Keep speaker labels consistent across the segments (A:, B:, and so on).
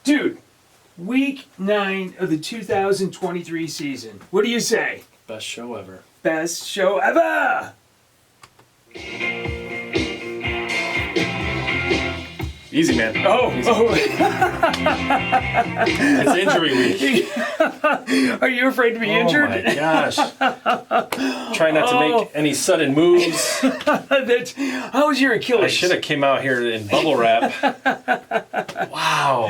A: Dude, week 9 of the 2023 season. What do you say?
B: Best show ever.
A: Best show ever!
B: Easy, man. Easy. It's injury week.
A: Are you afraid to be injured?
B: Oh my gosh. Try not to make any sudden moves.
A: How was your Achilles?
B: I should have came out here in bubble wrap. Wow.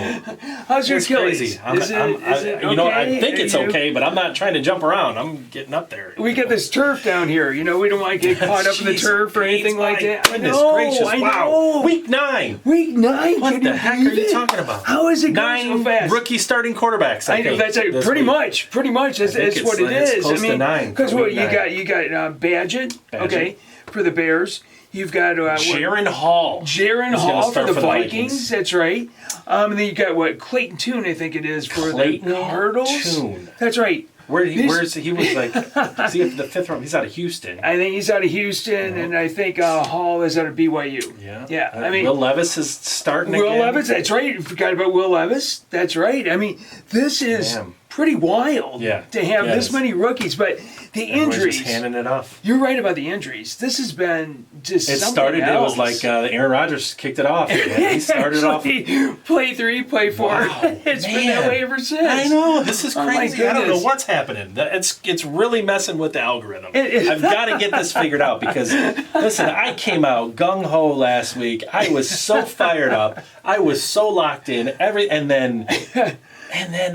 A: How's your Achilles?
B: Crazy.
A: Is it okay?
B: You know, I think it's okay, but I'm not trying to jump around. I'm getting up there.
A: We got this turf down here. You know, we don't want to get caught up in the turf or anything like that.
B: Goodness gracious. Wow. Week 9.
A: Week 9?
B: What the heck are you talking about?
A: How is it going so fast?
B: 9 rookie starting quarterbacks. I think,
A: that's it. Pretty much. That's what it is.
B: Close to 9.
A: Because what you got Badgett, okay, for the Bears. You've got
B: Jaron Hall.
A: Jaron Hall for the Vikings. That's right. And then you got Clayton Tune, I think it is, for the Cardinals. That's right.
B: Where's he was like? Is he at the 5th round? He's out of Houston.
A: I think he's out of Houston, and I think Hall is out of BYU.
B: Yeah. I mean, Will Levis is starting
A: Will
B: again.
A: Levis, that's right. You forgot about Will Levis. That's right. I mean, this is pretty wild to have this many rookies, but the injuries.
B: Just handing it off.
A: You're right about the injuries. This has been just
B: it
A: something
B: started.
A: else.
B: It was like Aaron Rodgers kicked it off. He started off.
A: Play 3, play 4.
B: Wow,
A: It's been that way ever since.
B: I know. This is crazy.
A: I
B: don't know what's happening. It's really messing with the algorithm. I've got to get this figured out because listen, I came out gung ho last week. I was so fired up. I was so locked in. And then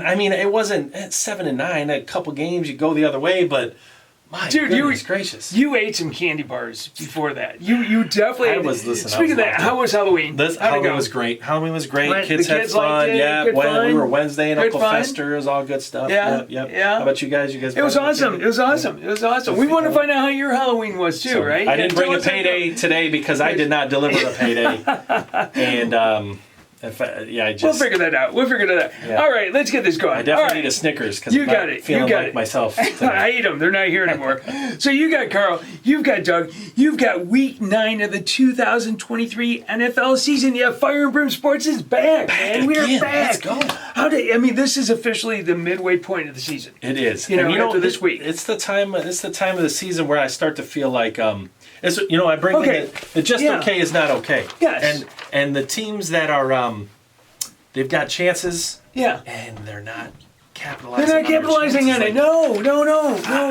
B: I mean, it wasn't 7-9. A couple games you go the other way, but. My goodness gracious.
A: You ate some candy bars before that. You definitely.
B: I was listening.
A: Speaking of that, how was Halloween?
B: Halloween was great. Halloween was great. Kids had fun. We were Wednesday and Uncle Fester. It was all good stuff.
A: Yeah.
B: How about you guys?
A: It was awesome. We want to find out how your Halloween was too, right?
B: I didn't bring a payday today because I did not deliver a payday. And
A: we'll figure that out. Yeah. All right, let's get this going.
B: I definitely need a Snickers because I'm not feeling like myself.
A: I ate them. They're not here anymore. So you got Carl, you've got Doug, you've got week 9 of the 2023 NFL season. Yeah, Fire and Brimm Sports is back, man. We are back.
B: Let's go.
A: This is officially the midway point of the season.
B: It is.
A: After this week.
B: It's the time of the season where I start to feel like I bring in the just okay is not okay.
A: Yes.
B: And the teams that are they've got chances.
A: Yeah.
B: And they're not capitalizing.
A: They're not capitalizing on it. No.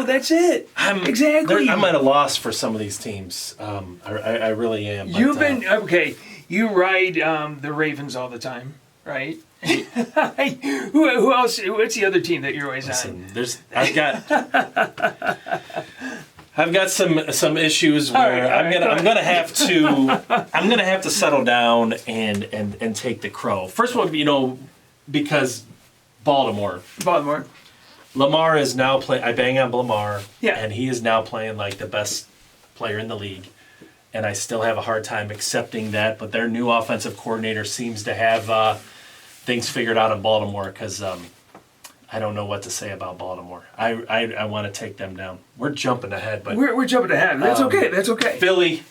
A: That's it. Exactly.
B: I'm at a loss for some of these teams. I really am.
A: You've been okay. You ride the Ravens all the time, right? Who else? What's the other team that you're always on?
B: I've got some issues where I'm gonna have to settle down and take the crow. First one, because Baltimore. Lamar is now playing. I bang on Lamar, and he is now playing like the best player in the league, and I still have a hard time accepting that. But their new offensive coordinator seems to have things figured out in Baltimore because. I don't know what to say about Baltimore. I want to take them down. We're jumping ahead, but
A: we're jumping ahead. That's okay.
B: Philly,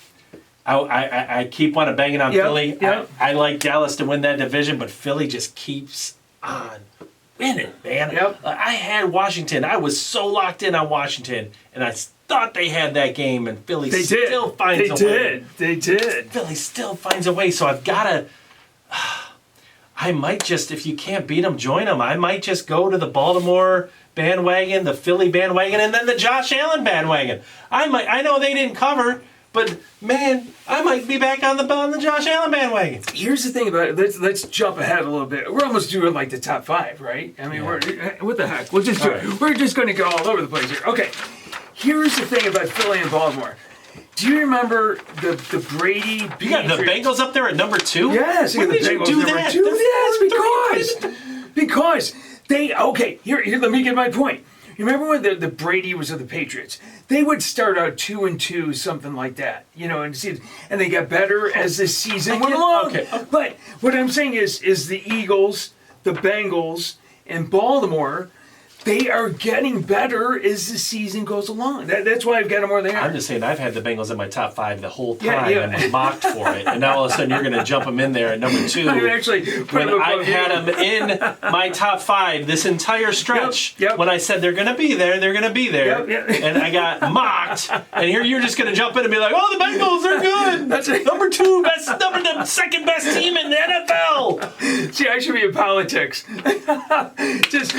B: I keep on banging on Philly.
A: Yep.
B: I like Dallas to win that division, but Philly just keeps on winning, man.
A: Yep.
B: I had Washington. I was so locked in on Washington, and I thought they had that game, and Philly still finds a way.
A: They did.
B: Philly still finds a way, so I've got to... I might just, if you can't beat them, join them. I might just go to the Baltimore bandwagon, the Philly bandwagon, and then the Josh Allen bandwagon. I know they didn't cover, but man, I might be back on the Josh Allen bandwagon.
A: Here's the thing about it. Let's jump ahead a little bit. We're almost doing like the top 5, right? I mean, what the heck? We'll just do it. We're just going to go all over the place here. Okay. Here's the thing about Philly and Baltimore. Do you remember the Brady Patriots?
B: You got the Bengals up there at number 2?
A: Yes.
B: Why did you do that?
A: Yes, because they... Okay, here, let me get my point. You remember when the Brady was with the Patriots? They would start out 2-2, something like that, and they got better as the season went along.
B: Okay.
A: But what I'm saying is the Eagles, the Bengals, and Baltimore... they are getting better as the season goes along. That's why I've got them more than
B: I'm just saying, I've had the Bengals in my top 5 the whole time
A: Yeah.
B: and was mocked for it. And now all of a sudden you're going to jump them in there at number 2.
A: I'm actually put
B: when
A: them
B: I've
A: above
B: had
A: you.
B: them in my top 5 this entire stretch.
A: Yep.
B: When I said they're going to be there, they're going to be there.
A: Yep.
B: And I got mocked. And here you're just going to jump in and be like, oh, the Bengals are good.
A: That's it.
B: Number 2 best, the second best team in the NFL.
A: See, I should be in politics. Just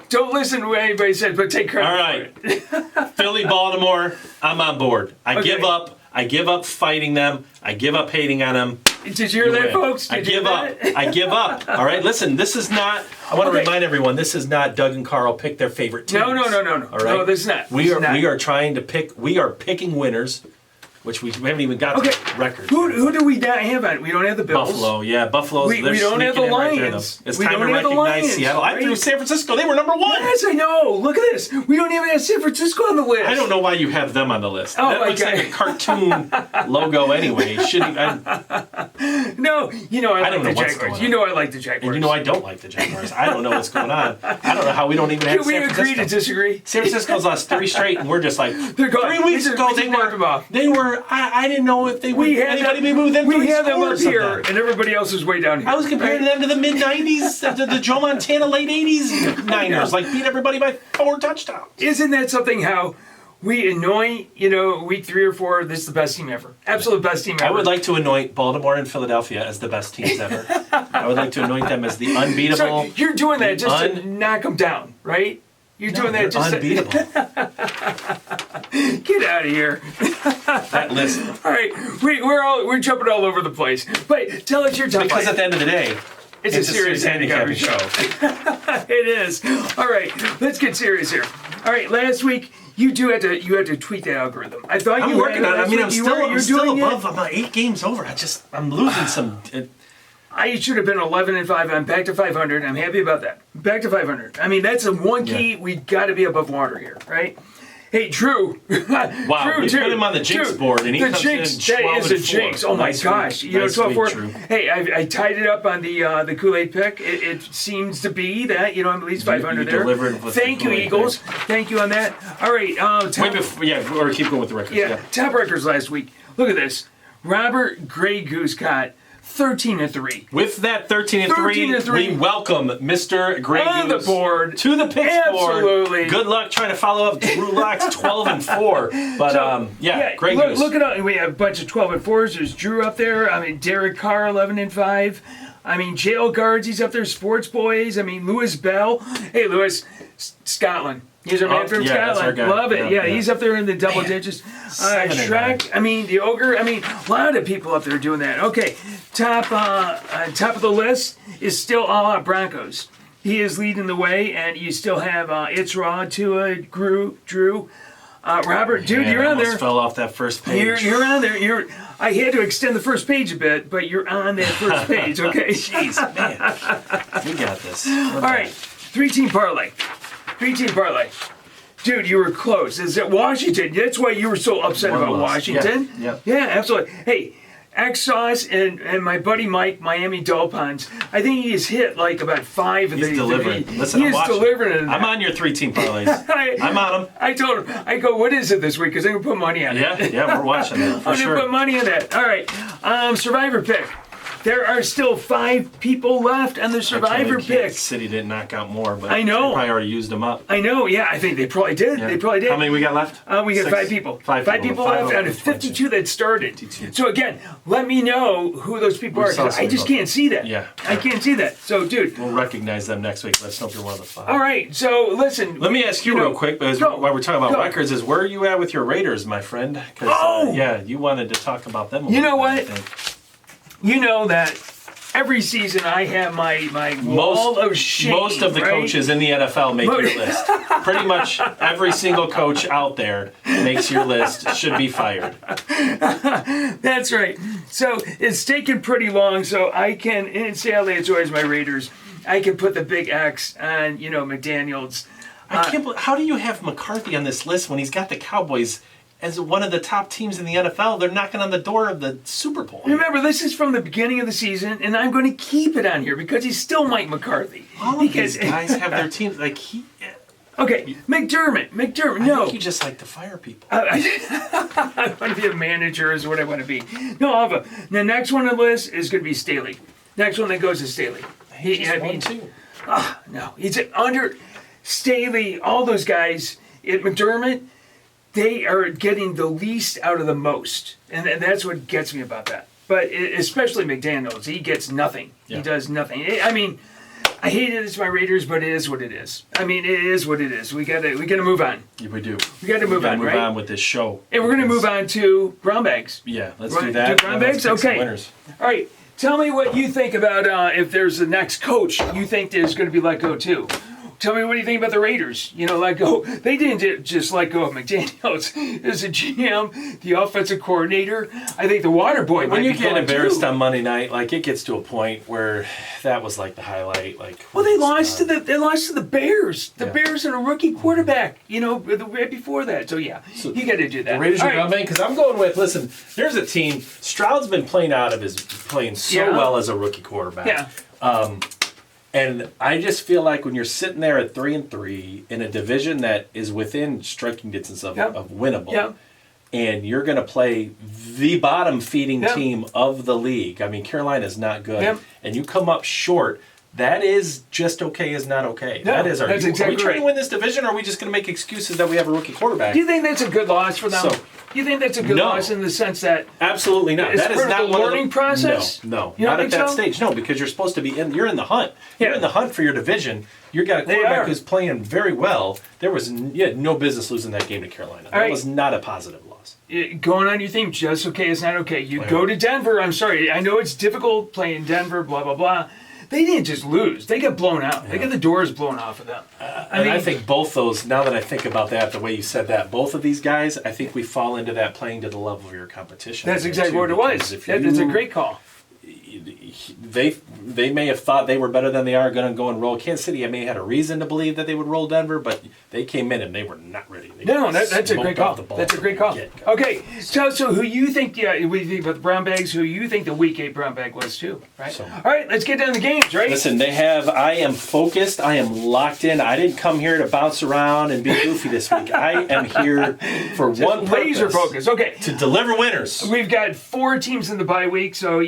A: don't listen to what anybody says, but take credit.
B: All right. Philly, Baltimore, I'm on board. I
A: Okay.
B: give up. I give up fighting them. I give up hating on them.
A: Did you hear that,
B: win.
A: folks?
B: I
A: Did you
B: give
A: hear
B: up.
A: that?
B: I give up. All right, listen, this is not, I want to
A: Okay.
B: remind everyone, this is not Doug and Carl pick their favorite teams.
A: No.
B: All right?
A: No, this is not.
B: We
A: This
B: are
A: is not.
B: we are trying to pick, we are picking winners, which we haven't even got
A: Okay.
B: to the record.
A: Who do we not have on? We don't have the Bills.
B: Buffalo, yeah, Buffalo's.
A: We
B: they're
A: don't have the
B: sneaking in right there,
A: Lions.
B: though. It's
A: We
B: time to
A: don't have the
B: recognize
A: Lions,
B: Seattle. I
A: right?
B: threw San Francisco. They were number 1.
A: Yes, I know. Look at this. We don't even have San Francisco on the list.
B: I don't know why you have them on the list.
A: Oh,
B: that
A: my
B: looks
A: God.
B: like a cartoon logo anyway.
A: No, you know I like
B: don't know
A: the
B: what's
A: Jaguars.
B: going on.
A: You know I like the Jaguars.
B: And you know I don't like the Jaguars. I don't know what's going on. I don't know how we don't even have
A: Can we
B: San
A: agree
B: Francisco.
A: to disagree?
B: San Francisco's lost 3 straight, and we're just like
A: They're gone.
B: 3 weeks
A: We just-
B: ago.
A: we just marked them off.
B: They were. I didn't know if they would.
A: We had
B: Anybody
A: them,
B: be moved them.
A: we
B: 3
A: had them up
B: scores
A: here,
B: sometimes.
A: and everybody else is way down here.
B: I was comparing them to the mid '90s, to the Joe Montana late '80s Niners, like beat everybody by 4 touchdowns.
A: Isn't that something how we anoint, week 3 or 4, this is the best team ever. Absolute best team ever.
B: I would like to anoint Baltimore and Philadelphia as the best teams ever. I would like to anoint them as the unbeatable.
A: So you're doing that just to knock them down, right? You're doing that just
B: unbeatable.
A: to get out of here.
B: That list.
A: All right, we're jumping all over the place. But tell us your top
B: Because
A: 5.
B: at the end of the day,
A: It's a serious handicapping show. It is. All right, let's get serious here. All right, last week you had to tweak that algorithm. I thought
B: I'm
A: you
B: working on it. I mean, I'm
A: you're
B: still
A: doing
B: above.
A: it.
B: I'm 8 games over. I'm losing some.
A: I should have been 11-5. I'm back to 500. I'm happy about that. Back to 500. I mean, that's the one key.
B: Yeah.
A: We got to be above water here, right? Hey, Drew.
B: Wow,
A: Drew,
B: we put him on the jinx board, and he
A: the
B: comes
A: jinx,
B: in
A: that is a
B: 12-4.
A: jinx. Oh my
B: Nice
A: gosh!
B: week.
A: You know,
B: Nice
A: 12-4.
B: week, Drew.
A: Hey, I tied it up on the Kool-Aid pick. It seems to be that I'm at least 500
B: you
A: there.
B: delivered with
A: Thank
B: the
A: you,
B: Kool-Aid
A: Eagles.
B: pick.
A: Thank you on that. All right,
B: Or keep going with the records.
A: yeah, top records last week. Look at this. Robert Grey Goose got 13-3.
B: With that 13-3,
A: 13-3.
B: we welcome Mr. Grey
A: On the
B: Goose
A: board.
B: to the picks
A: Absolutely.
B: board. Good luck trying to follow up Drew Lock's 12-4. But Grey Goose.
A: Look at all. We have a bunch of 12-4s. There's Drew up there. I mean, Derek Carr 11-5. I mean, Jail Guards. He's up there. Sports Boys. I mean, Lewis Bell. Hey, Lewis, Scotland. He's our man from
B: yeah, that's our
A: Scotland.
B: guy.
A: Love it.
B: Yeah,
A: Yeah, he's up there in the double digits.
B: 7-9.
A: Shrek. I mean, the Ogre. I mean, a lot of people up there doing that. Okay, top of the list is still All Out Broncos. He is leading the way, and you still have It's Raw, Tua, Drew. Robert, dude,
B: Man,
A: you're
B: I
A: on there.
B: almost fell off that first page.
A: You're on there. I had to extend the first page a bit, but you're on that first page, okay?
B: Jeez, man. We got this.
A: All right, 3-team parlay. 3-team parlay. Dude, you were close. Is it Washington? That's why you were so upset
B: One
A: about
B: loss.
A: Washington.
B: Yeah.
A: Yeah, absolutely. Hey, X-Sauce and my buddy Mike, Miami Dolphins, I think he's hit like about 5 of
B: He's
A: these.
B: delivering. Listen,
A: he
B: I'm
A: is
B: watching.
A: delivering.
B: I'm on your 3-team parlays. I'm on them.
A: I told him, I go, what is it this week? Because I'm going to put money on it.
B: Yeah, we're watching that for
A: I'm going to put
B: sure.
A: money on that. All right. Survivor pick. There are still 5 people left on the Survivor pick.
B: City didn't knock out more, but
A: I know.
B: they probably already used them up.
A: I know, yeah, I think they probably did.
B: Yeah.
A: They probably did.
B: How many we got left?
A: We got
B: 6?
A: 5 people.
B: 5 people
A: left out
B: over
A: of 52 that started.
B: 52.
A: So again, let me know who those people are. 'Cause I just can't see that.
B: Yeah.
A: I can't see that. So, dude.
B: We'll recognize them next week. Let's know if you're one of the 5.
A: All right. So listen.
B: Let me ask you real quick, because
A: go.
B: while we're talking about
A: Go.
B: records, is where are you at with your Raiders, my friend? 'Cause,
A: Oh!
B: you wanted to talk about them.
A: You know
B: little bit,
A: what?
B: I think.
A: You know that every season I have my wall of shame.
B: Most of the
A: right?
B: coaches in the NFL make your list. Pretty much every single coach out there makes your list. Should be fired.
A: That's right. So it's taken pretty long. So I can, and sadly, it's always my Raiders. I can put the big X on, McDaniels.
B: I can't believe, how do you have McCarthy on this list when he's got the Cowboys as one of the top teams in the NFL? They're knocking on the door of the Super Bowl.
A: Remember, this is from the beginning of the season, and I'm going to keep it on here because he's still Mike McCarthy.
B: All of these guys have their teams. Like
A: Okay, McDermott.
B: I
A: No,
B: think you just like to fire people.
A: I want to be a manager is what I want to be. No, Alva. The next one on the list is going to be Staley. Next one that goes is Staley. No, he's under Staley. All those guys at McDermott, they are getting the least out of the most, and that's what gets me about that. But especially McDaniels, he gets nothing.
B: Yeah.
A: He does nothing. I mean, I hate it. It's my Raiders, but it is what it is. I mean, it is what it is. We gotta move on.
B: Yeah, we do.
A: We gotta move on, right?
B: Move on with this show.
A: And we're gonna move on to brown bags.
B: Yeah, let's
A: Right,
B: do that.
A: do brown bags?
B: Let's pick some
A: Okay.
B: winners.
A: All right. Tell me what you think about if there's the next coach you think there's going to be let go too. Tell me what you think about the Raiders. Let go. They didn't just let go of McDaniels. There's a GM, the offensive coordinator. I think the water boy.
B: When
A: might
B: you
A: be
B: get
A: gone,
B: embarrassed
A: too.
B: on Monday night, it gets to a point where that was the highlight.
A: Well, they lost to the Bears. The
B: Yeah.
A: Bears and a rookie quarterback. Right before that. So yeah, you got to do that.
B: The Raiders
A: All
B: are
A: right.
B: brown bag because I'm going with. Listen, there's a team. Stroud's been playing so
A: Yeah.
B: well as a rookie quarterback.
A: Yeah.
B: And I just feel like when you're sitting there at 3-3 in a division that is within striking distance of winnable,
A: Yeah.
B: and you're going to play the bottom feeding
A: Yeah.
B: team of the league. I mean, Carolina's not good,
A: Yeah.
B: and you come up short. That is just okay is not okay.
A: No,
B: That is. Are
A: that's
B: we
A: exactly
B: trying to
A: right.
B: win this division, or are we just going to make excuses that we have a rookie quarterback?
A: Do you think that's a good loss for them?
B: So-
A: You think that's a good
B: No.
A: loss in the sense that
B: Absolutely not.
A: It's
B: That is
A: part of
B: not
A: the
B: one
A: learning process?
B: No,
A: You don't
B: not at
A: think
B: that
A: so?
B: stage. No, because you're supposed to be you're in the hunt. You're
A: Yeah.
B: in the hunt for your division. You got a
A: They
B: quarterback
A: are.
B: who's playing very well. You had no business losing that game to Carolina. That
A: right.
B: was not a positive loss.
A: going on your theme, just okay is not okay. You go to Denver. I'm sorry. I know it's difficult playing Denver, blah, blah, blah. They didn't just lose. They got blown out. They got the doors blown off of them.
B: I think both those, now that I think about that, the way you said that, both of these guys, I think we fall into that playing to the level of your competition.
A: That's exactly what it was. That's a great call.
B: They may have thought they were better than they are going to go and roll. Kansas City, I may have had a reason to believe that they would roll Denver, but they came in and they were not ready.
A: That's a great call. That's a great call.
B: Get-go.
A: Okay, so who you think, we think about the brown bags, who you think the week 8 brown bag was too, right?
B: So-
A: All right, let's get down to the games, right?
B: Listen, I am focused. I am locked in. I didn't come here to bounce around and be goofy this week. I am here for one purpose.
A: Laser focus. Okay.
B: To deliver winners.
A: We've got 4 teams in the bye week, so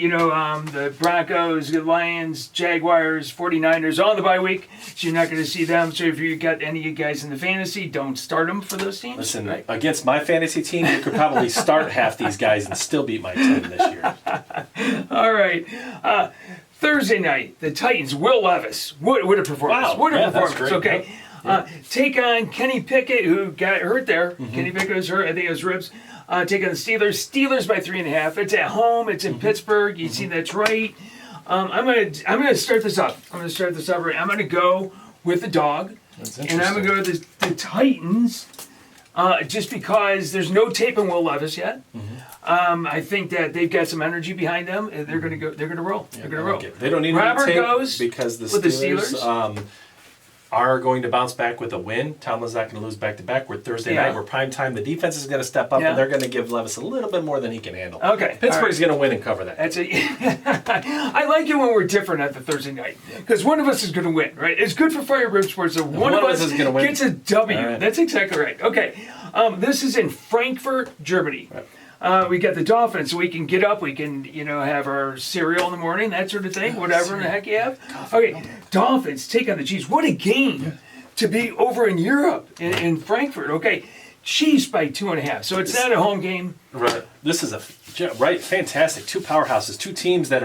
A: the Broncos, the Lions, Jaguars, 49ers all in the bye week, so you're not going to see them. So if you got any of you guys in the fantasy, don't start them for those teams.
B: Listen,
A: right?
B: against my fantasy team, you could probably start half these guys and still beat my team this year.
A: All right. Thursday night, the Titans, Will Levis. What a performance.
B: Wow.
A: What a
B: Yeah, that's
A: performance.
B: great.
A: Okay.
B: Yeah.
A: Take on Kenny Pickett, who got hurt there.
B: Mm-hmm.
A: Kenny Pickett was hurt. I think it was ribs. Take on the Steelers. Steelers by 3.5. It's at home. It's in Pittsburgh. You see that's right. I'm gonna start this up. Right. I'm gonna go with the dog.
B: That's
A: And I'm gonna go with the Titans. Just because there's no tape on Will Levis yet. I think that they've got some energy behind them, and they're gonna go. They're gonna roll. They're gonna roll.
B: They don't need
A: Robert
B: any tape
A: goes
B: because the
A: with the
B: Steelers, are going to bounce back with a win. Tomlin's not going to lose back-to-back. We're Thursday
A: Yeah.
B: night. We're prime time. The defense is going to step up,
A: Yeah.
B: and they're going to give Levis a little bit more than he can handle.
A: Okay.
B: Pittsburgh's going to win and cover that.
A: That's a. I like it when we're different at the Thursday night because one of us is going to win, right? It's good for Fire Rib Sports. So one of us
B: is going to win.
A: gets a W.
B: All right.
A: That's exactly right. Okay. This is in Frankfurt, Germany.
B: Right.
A: We got the Dolphins, so we can get up, we can, have our cereal in the morning, that sort of thing, whatever the heck you have. Okay, Dolphins take on the Chiefs. What a game to be over in Europe, in Frankfurt. Okay, Chiefs by 2.5, so it's not a home game.
B: Right. This is fantastic. Two powerhouses, two teams that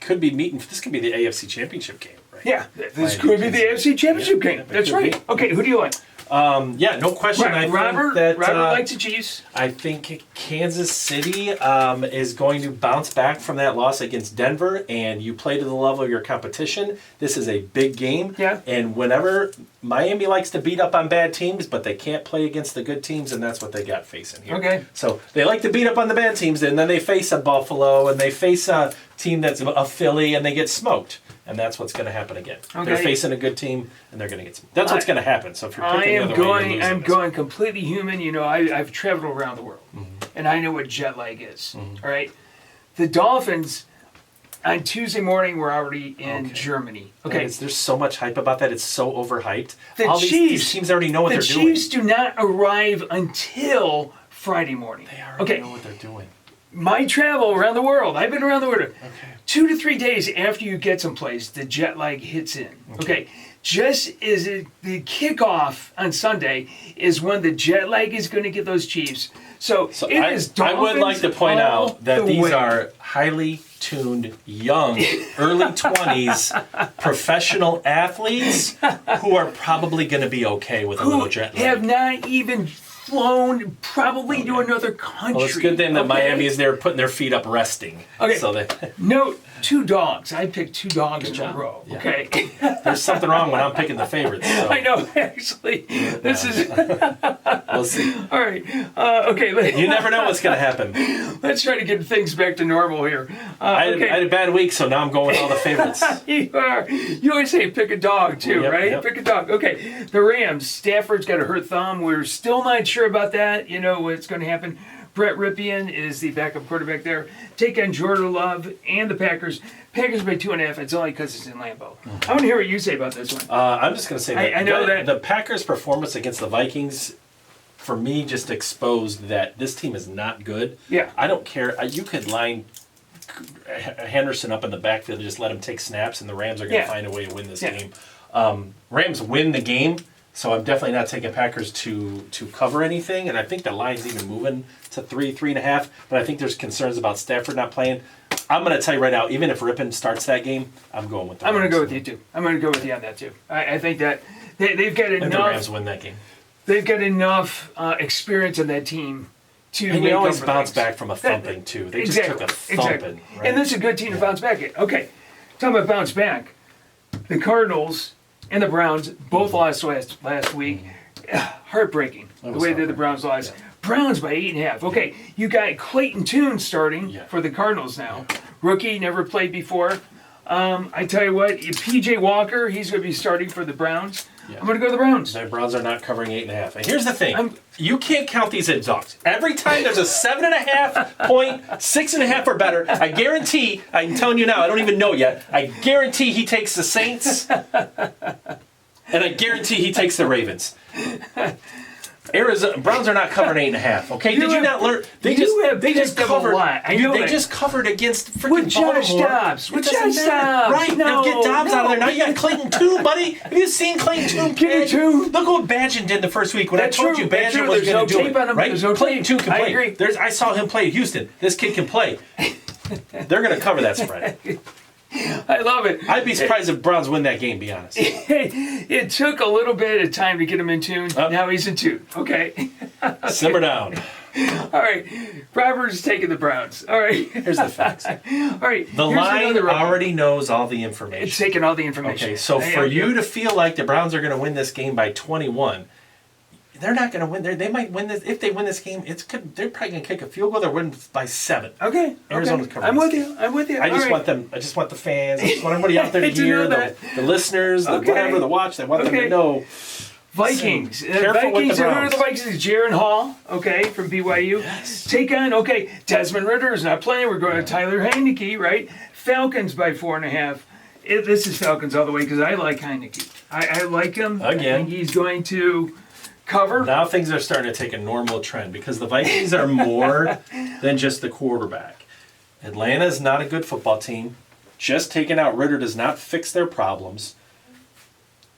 B: could be meeting. This could be the AFC Championship game, right?
A: Yeah, this could be the AFC Championship game. That's right.
B: be.
A: Okay, who do you like?
B: No question.
A: Right, Robert likes the Chiefs.
B: I think Kansas City is going to bounce back from that loss against Denver, and you play to the level of your competition. This is a big game.
A: Yeah.
B: And whenever Miami likes to beat up on bad teams, but they can't play against the good teams, and that's what they got facing here.
A: Okay.
B: So they like to beat up on the bad teams, and then they face a Buffalo, and they face a team that's a Philly, and they get smoked. And that's what's going to happen again.
A: Okay.
B: They're facing a good team, and they're going to get some. That's what's going to happen. So if you're picking the other way, you're losing
A: I'm
B: this.
A: going completely human. I've traveled around the world, and I know what jet lag is. All right, the Dolphins. On Tuesday morning, we're already in Germany. Okay.
B: There's so much hype about that. It's so overhyped.
A: These
B: teams already know what they're doing.
A: The Chiefs do not arrive until Friday morning.
B: They already know what they're doing.
A: My travel around the world, I've been around the world.
B: Okay.
A: 2 to 3 days after you get someplace, the jet lag hits in. Okay. Just as the kickoff on Sunday is when the jet lag is going to get those Chiefs. So it is Dolphins
B: I would like to point out that these
A: way.
B: are highly tuned, young, early 20s professional athletes who are probably going to be okay with a little jet lag.
A: Have not even flown probably to another country.
B: Well, it's a good thing that Miami is there putting their feet up resting.
A: Okay.
B: So
A: Note 2 dogs. I picked 2 dogs in a row.
B: Yeah.
A: Okay.
B: There's something wrong when I'm picking the favorites. So.
A: I know, actually. This is.
B: We'll see.
A: All right. Okay.
B: You never know what's going to happen.
A: Let's try to get things back to normal here.
B: I had a bad week, so now I'm going with all the favorites.
A: You always say pick a dog, too, right?
B: Yep.
A: Pick a dog. Okay. The Rams. Stafford's got a hurt thumb. We're still not sure about that. You know what's going to happen. Brett Ripien is the backup quarterback there. Take on Jordan Love and the Packers. Packers by 2.5. It's only because it's in Lambeau. I want to hear what you say about this one.
B: I'm just going to say that
A: I know that
B: the Packers' performance against the Vikings, for me, just exposed that this team is not good.
A: Yeah.
B: I don't care. You could line Henderson up in the backfield and just let him take snaps, and the Rams are going to find a way to win this game. Rams win the game. So I'm definitely not taking Packers to cover anything, and I think the line's even moving to 3.5. But I think there's concerns about Stafford not playing. I'm going to tell you right now, even if Ripien starts that game, I'm going with the Rams.
A: I'm going to go with you too. I'm going to go with you on that too. I think that they've got enough.
B: And the Rams win that game.
A: They've got enough experience on that team to.
B: And
A: make
B: they always
A: up for
B: bounce
A: things.
B: back from a thumping too. They
A: Exactly.
B: just took a thumping. Right?
A: And this is a good team to bounce back at. Okay, talking about bounce back, the Cardinals and the Browns both lost last week. Heartbreaking the way that the Browns lost. Yeah. Browns by 8.5. Okay, you got Clayton Tune starting for the Cardinals now. Rookie, never played before. I tell you what, P.J. Walker, he's going to be starting for the Browns. I'm going to go to the Browns.
B: The Browns are not covering 8.5. And here's the thing. You can't count these as dogs. Every time there's a 7.5 point, 6.5 or better, I guarantee, I'm telling you now, I don't even know yet, I guarantee he takes the Saints, and I guarantee he takes the Ravens. Browns are not covering 8.5. Okay, did you not learn? They just covered. They just covered against freaking
A: with Josh
B: Baltimore.
A: Dobbs. With
B: It doesn't
A: Josh
B: matter.
A: Dobbs.
B: Right now, get Dobbs out of there. Now you got Clayton Tune, buddy. Have you seen Clayton Tune?
A: Get Tune.
B: Look what Badgen did the first week when I told you Badgen was going to do it. Right?
A: There's no
B: Clayton Tune can
A: I
B: play.
A: agree.
B: I saw him play at Houston. This kid can play. They're going to cover that spread.
A: I love it.
B: I'd be surprised if Browns win that game, be honest.
A: It took a little bit of time to get him in tune. Now he's in tune. Okay.
B: Simmer down.
A: All right. Robert's taking the Browns. All right.
B: Here's the facts.
A: All right.
B: The line already knows all the information.
A: It's taking all the information.
B: Okay, so for you to feel like the Browns are going to win this game by 21, they're not going to win. They might win this. If they win this game, they're probably going to kick a field goal. They're winning by 7.
A: Okay.
B: Arizona's covering.
A: I'm with you.
B: I just want them. I just want the fans. I just want everybody out there to hear the listeners, the watch. I want them to know.
A: Vikings.
B: Careful with the
A: Who are
B: Browns.
A: the Vikings? Jaron Hall, from BYU.
B: Yes.
A: Take on, Desmond Ritter is not playing. We're going to Tyler Heineke, right? Falcons by 4.5. This is Falcons all the way because I like Heineke. I like him.
B: Again.
A: I think he's going to cover.
B: Now things are starting to take a normal trend because the Vikings are more than just the quarterback. Atlanta is not a good football team. Just taking out Ritter does not fix their problems.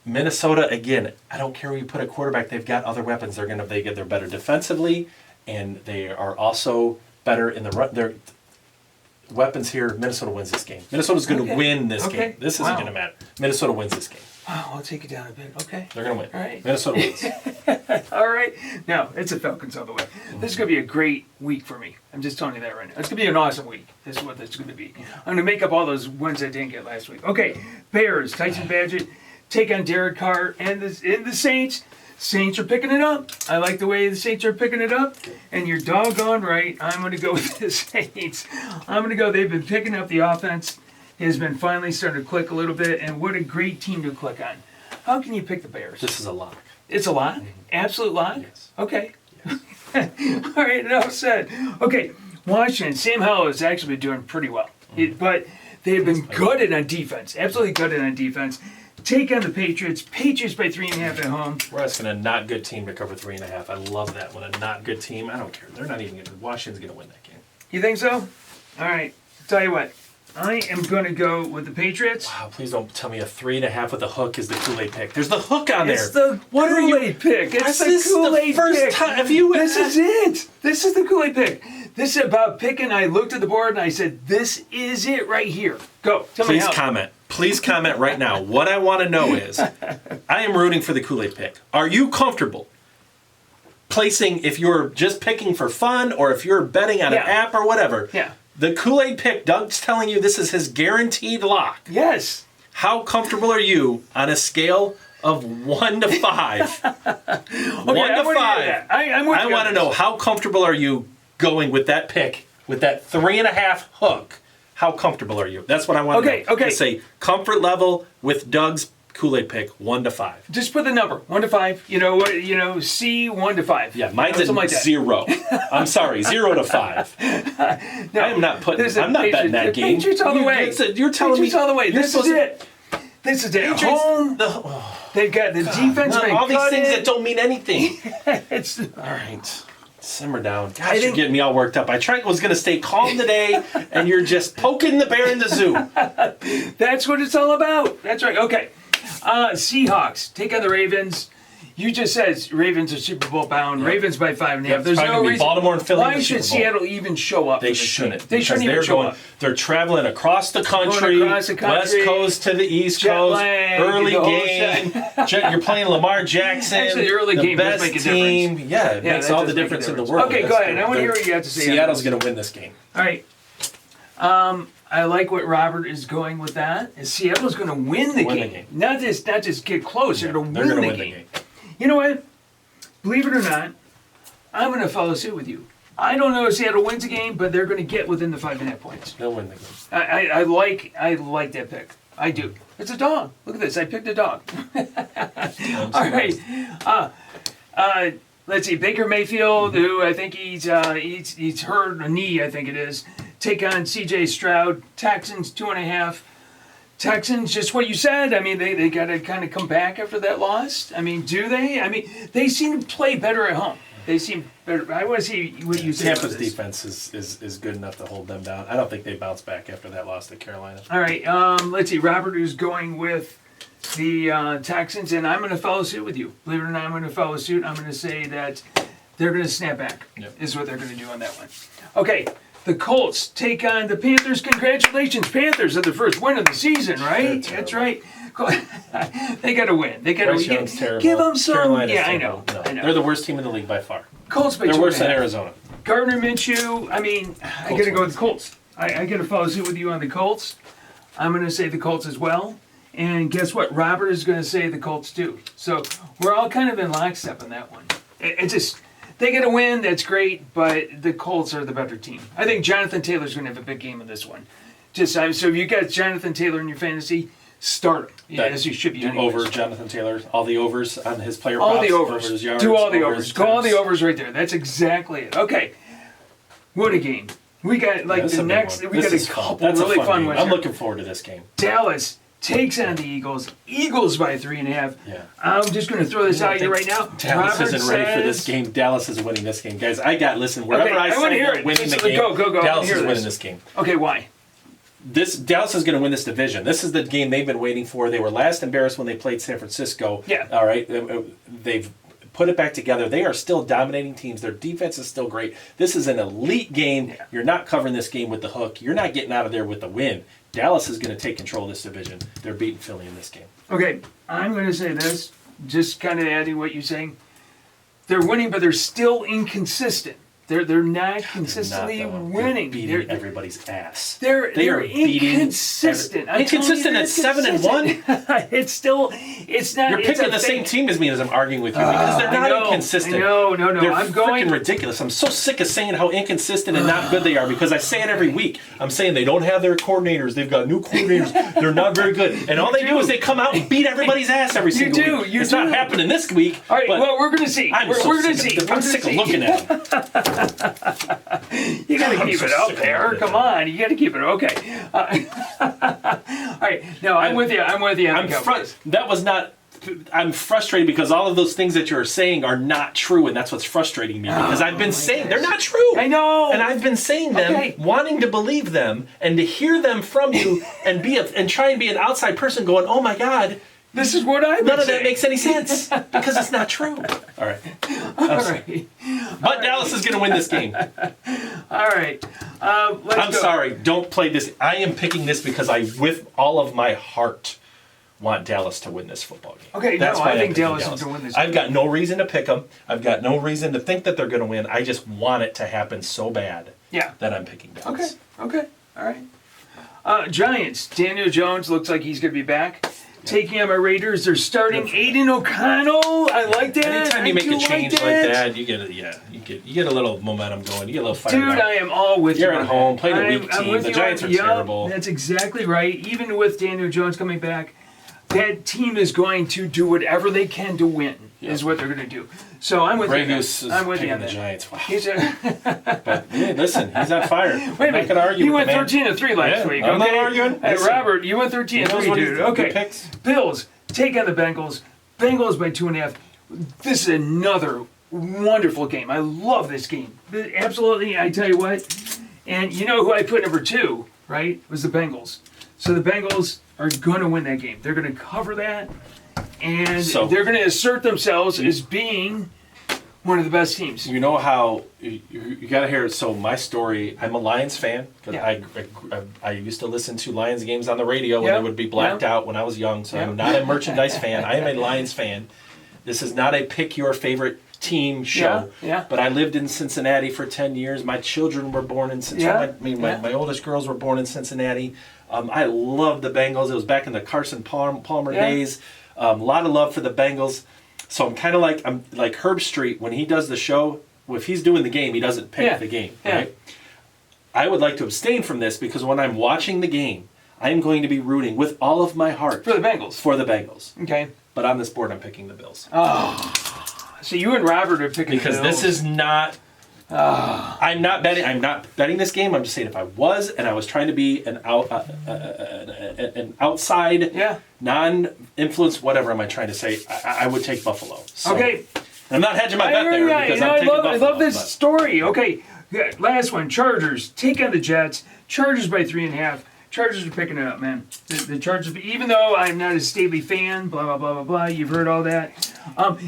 B: Minnesota, again, I don't care where you put a quarterback. They've got other weapons. They're better defensively, and they are also better in the run. Their weapons here. Minnesota wins this game. Minnesota's going to win this game. This isn't going to matter. Minnesota wins this game.
A: Oh, I'll take it down a bit. Okay.
B: They're going to win.
A: All right.
B: Minnesota wins.
A: All right. No, it's a Falcons all the way. This is going to be a great week for me. I'm just telling you that right now. It's going to be an awesome week. This is what it's going to be. I'm going to make up all those wins I didn't get last week. Okay. Bears, Tyson Badgett, take on Derek Carr and the Saints. Saints are picking it up. I like the way the Saints are picking it up. And you're doggone right. I'm going to go with the Saints. I'm going to go. They've been picking up the offense. Has been finally starting to click a little bit. And what a great team to click on. How can you pick the Bears?
B: This is a lock.
A: It's a lock? Absolute lock?
B: Yes.
A: Okay.
B: Yes.
A: All right, enough said. Okay, Washington. Sam Howell has actually been doing pretty well. But They have been gutted on defense. Absolutely gutted on defense. Take on the Patriots. Patriots by 3.5 at home.
B: We're asking a not good team to cover 3.5. I love that. When a not good team, I don't care. They're not even going to. Washington's going to win that game.
A: You think so? All right. Tell you what. I am going to go with the Patriots.
B: Wow, please don't tell me a 3.5 with a hook is the Kool-Aid pick. There's the hook on there.
A: It's the Kool-Aid pick. It's the Kool-Aid pick. This is it. This is the Kool-Aid pick. This is about picking. I looked at the board and I said, this is it right here. Go. Tell me how.
B: Please comment. Please comment right now. What I want to know is, I am rooting for the Kool-Aid pick. Are you comfortable placing, if you're just picking for fun or if you're betting on an app or whatever, the Kool-Aid pick, Doug's telling you this is his guaranteed lock.
A: Yes.
B: How comfortable are you on a scale of 1 to 5? 1 to 5. I want to know, how comfortable are you going with that pick, with that 3.5 hook? How comfortable are you? That's what I want to know.
A: Okay.
B: To say comfort level with Doug's Kool-Aid pick, 1 to 5.
A: Just put the number 1 to 5. You know what? C 1 to 5.
B: Yeah, mine's at 0. I'm sorry, 0 to 5.
A: No,
B: I'm not betting that game.
A: Patriots all the way.
B: You're telling me
A: Patriots all the way. This is it. This is it. Home. They've got the defense.
B: All these things that don't mean anything.
A: All
B: right. Simmer down. Gosh, you're getting me all worked up. I was going to stay calm today, and you're just poking the bear in the zoo.
A: That's what it's all about. That's right. Okay. Seahawks take on the Ravens. You just said Ravens are Super Bowl bound. Yep. Ravens by 5.5. There's no reason.
B: Baltimore and Philly.
A: Why should Seattle even show up?
B: They shouldn't.
A: They shouldn't even show up.
B: They're traveling across the country, West Coast to the East Coast. Early game. You're playing Lamar Jackson.
A: Actually, the early game does make a
B: team.
A: difference.
B: Yeah, it makes all the difference in the world.
A: Okay, go ahead. I want to hear what you have to say.
B: Seattle's going to win this game.
A: All right. I like what Robert is going with that. And Seattle's going to win the game. Not just get close. They're going to win the game. You know what? Believe it or not, I'm going to follow suit with you. I don't know if Seattle wins the game, but they're going to get within the 5.5 points.
B: They'll win the game.
A: I like that pick. I do. It's a dog. Look at this. I picked a dog. All right. Let's see. Baker Mayfield, who I think he's hurt a knee. I think it is. Take on C.J. Stroud. Texans 2.5. Texans, just what you said. I mean, they got to kind of come back after that loss. I mean, do they? I mean, they seem to play better at home. They seem better. I want to see what you say.
B: Tampa's defense is good enough to hold them down. I don't think they bounce back after that loss to Carolina.
A: All right. Let's see. Robert is going with the Texans, and I'm going to follow suit with you. Believe it or not, I'm going to follow suit. I'm going to say that they're going to snap back. Yep. Is what they're going to do on that one. Okay. The Colts take on the Panthers. Congratulations, Panthers are the first win of the season, right? That's right. They got to win. They got to win. Give them some.
B: Carolina's
A: I know.
B: They're the worst team in the league by far.
A: Colts by 2.5.
B: They're worse than Arizona.
A: Gardner Minshew. I mean, I got to go with the Colts. I got to follow suit with you on the Colts. I'm going to say the Colts as well. And guess what? Robert is going to say the Colts too. So we're all kind of in lockstep on that one. It's just. They get a win, that's great, but the Colts are the better team. I think Jonathan Taylor's going to have a big game in this one. So if you got Jonathan Taylor in your fantasy, start him. Yeah, as you should be.
B: Over Jonathan Taylor, all the overs on his player props.
A: All the overs.
B: Yards,
A: do all the overs. Go all the overs right there. That's exactly it. Okay. What a game. We got the next. We got a couple really fun ones.
B: I'm looking forward to this game.
A: Dallas takes on the Eagles. Eagles by 3.5.
B: Yeah.
A: I'm just going to throw this out here right now.
B: Dallas isn't ready for this game. Dallas is winning this game. Guys, wherever I say they're winning the game,
A: go.
B: Dallas is winning this game.
A: Okay, why?
B: Dallas is going to win this division. This is the game they've been waiting for. They were last embarrassed when they played San Francisco.
A: Yeah.
B: All right. They've put it back together. They are still dominating teams. Their defense is still great. This is an elite game. Yeah. You're not covering this game with the hook. You're not getting out of there with the win. Dallas is going to take control of this division. They're beating Philly in this game.
A: Okay, I'm going to say this, just kind of adding what you're saying. They're winning, but they're still inconsistent. They're not consistently winning.
B: They're beating everybody's ass.
A: They are inconsistent.
B: Inconsistent at 7-1.
A: It's not.
B: You're picking the same team as me as I'm arguing with you because they're not inconsistent.
A: No.
B: They're freaking ridiculous. I'm so sick of saying how inconsistent and not good they are because I say it every week. I'm saying they don't have their coordinators. They've got new coordinators. They're not very good. And all they do is they come out and beat everybody's ass every single week. It's not happening this week.
A: All right. Well, we're going to see.
B: I'm sick of looking at them.
A: You got to keep it up there. Come on, you got to keep it okay. All right, no, I'm with you. I'm with you.
B: That was not. I'm frustrated because all of those things that you're saying are not true, and that's what's frustrating me. Because I've been saying they're not true.
A: I know,
B: and I've been saying them, wanting to believe them, and to hear them from you, and try and be an outside person, going, "Oh my God,
A: this is what I've been saying."
B: None of that makes any sense because it's not true. All right, but Dallas is going to win this game.
A: All right,
B: I'm sorry. Don't play this. I am picking this because I, with all of my heart, want Dallas to win this football game.
A: Okay, that's why I think Dallas is going to win this game.
B: I've got no reason to pick them. I've got no reason to think that they're going to win. I just want it to happen so bad that I'm picking Dallas.
A: Okay, all right. Giants, Daniel Jones looks like he's going to be back. Taking on my Raiders, they're starting Aiden O'Connell. I like that.
B: Anytime you make a change like that, you get a little momentum going. You get a little fire.
A: Dude, I am all with you.
B: You're at home, playing a weak team. The Giants are terrible.
A: That's exactly right. Even with Daniel Jones coming back, that team is going to do whatever they can to win. Is what they're going to do. So I'm with you.
B: Goose is picking the Giants. Wow. But hey, listen, he's on fire.
A: Wait a minute. You went 13-3 last week.
B: I'm not arguing.
A: Hey, Robert, you went 13-3, dude. Okay. Bills take on the Bengals. Bengals by 2.5. This is another wonderful game. I love this game. Absolutely. I tell you what. And you know who I put number 2, right? It was the Bengals. So the Bengals are going to win that game. They're going to cover that. And they're going to assert themselves as being one of the best teams.
B: You know how you got to hear it. So my story, I'm a Lions fan because I used to listen to Lions games on the radio when they would be blacked out when I was young. So I'm not a merchandise fan. I am a Lions fan. This is not a pick your favorite team show. But I lived in Cincinnati for 10 years. My children were born in Cincinnati. My oldest girls were born in Cincinnati. I loved the Bengals. It was back in the Carson Palmer days. A lot of love for the Bengals. So I'm kind of like Herb Street when he does the show. If he's doing the game, he doesn't pick the game, right? I would like to abstain from this because when I'm watching the game, I'm going to be rooting with all of my heart
A: for the Bengals.
B: Okay. But on this board, I'm picking the Bills.
A: Oh, so you and Robert are picking
B: because
A: the Bills.
B: This is not. I'm not betting this game. I'm just saying if I was and I was trying to be an outside, non-influence, whatever am I trying to say, I would take Buffalo. So,
A: okay.
B: I'm not hedging my bet there because I'm taking Buffalo. I love this
A: story. Okay, last one. Chargers take on the Jets. Chargers by 3.5. Chargers are picking it up, man. The Chargers, even though I'm not a Staley fan, blah, blah, blah, blah, blah, you've heard all that.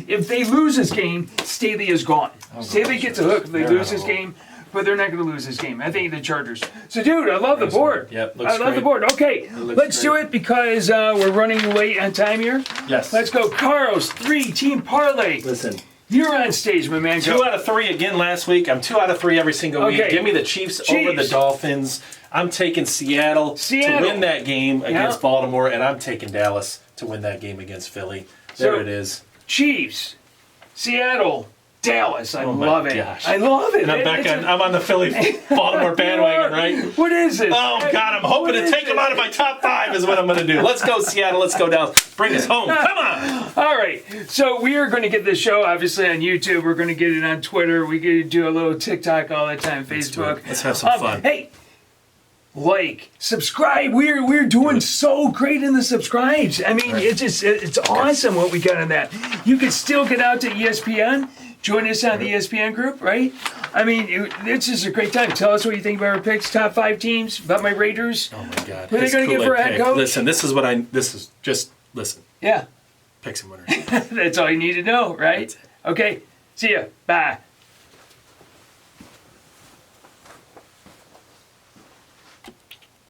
A: If they lose this game, Staley is gone. Staley gets a hook if they lose this game, but they're not going to lose this game. I think the Chargers. So, dude, I love the board.
B: Yep,
A: I love the board. Okay, let's do it because we're running late on time here.
B: Yes.
A: Let's go. Carl's 3-team parlay.
B: Listen.
A: You're on stage, my man.
B: 2 out of 3 again last week. I'm 2 out of 3 every single week. Give me the Chiefs over the Dolphins. I'm taking Seattle to win that game against Baltimore, and I'm taking Dallas to win that game against Philly. There it is.
A: Chiefs, Seattle, Dallas. I love it. I love it.
B: And I'm on the Philly-Baltimore bandwagon, right?
A: What is it?
B: Oh, God, I'm hoping to take them out of my top 5 is what I'm going to do. Let's go, Seattle. Let's go, Dallas. Bring us home. Come on.
A: All right. So we are going to get this show, obviously, on YouTube. We're going to get it on Twitter. We're going to do a little TikTok all the time, Facebook.
B: Let's have some fun.
A: Hey. Subscribe. We're doing so great in the subscribes. I mean, it's awesome what we got on that. You can still get out to ESPN. Join us on the ESPN group, right? I mean, it's just a great time. Tell us what you think about our picks, top 5 teams, about my Raiders.
B: Oh my God.
A: What are they going to get for a head coach?
B: Listen, listen.
A: Yeah.
B: Pick some winners.
A: That's all you need to know, right? Okay. See ya. Bye.